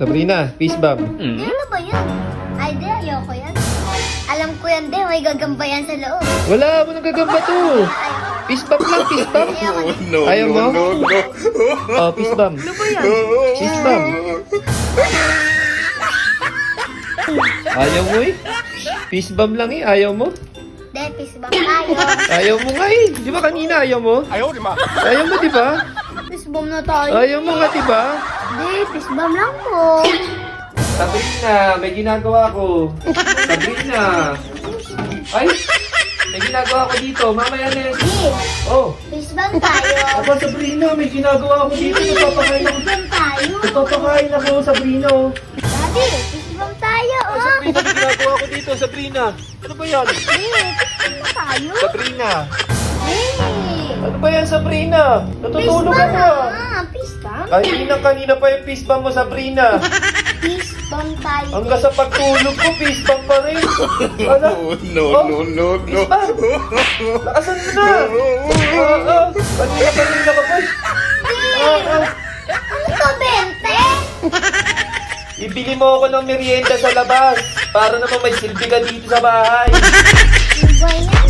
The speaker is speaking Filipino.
Sabrina, peace bomb. Di, ano ba yan? Ay, di, ayoko yan. Alam ko yan, di. May gagamba yan sa loob. Wala mo nagagamba to. Ayoko. Peace bomb lang, peace bomb. Ayoko. Ayaw mo? Oh, peace bomb. Ano ba yan? Peace bomb. Ayaw mo eh. Peace bomb lang eh, ayaw mo. Di, peace bomb tayo. Ayaw mo nga eh. Di ba kanina ayaw mo? Ayaw mo, di ba? Peace bomb na tayo. Ayaw mo nga, di ba? Di, peace bomb lang po. Sabrina, may ginagawa ko. Sabrina. Ay, may ginagawa ko dito. Mamaya na yan. Di, Oh, peace bomb tayo. aba Sabrina, may ginagawa ko dito. Nagpapakain ako. Peace bomb tayo. Nagpapakain ako, Sabrina. Oh. Daddy, peace bomb tayo. Ay, Sabrina, may ginagawa ko dito, Sabrina. Ano ba yan? Di, peace bomb tayo. Sabrina. Di, Ano ba yan, Sabrina? peace Natutulog bomb ako ah. na. Peace bomb. Kanina pa yung peace bomb mo, Sabrina. Peace bomb tayo. Hanggang sa pagtulog ko, peace bomb pa rin. Ano? No. Peace bomb. Lakasan mo na. Kanina ka pa. Ano to, Bente? Ibili mo ako ng merienda sa labas para naman may silbi ka dito sa bahay. Ano ba yan?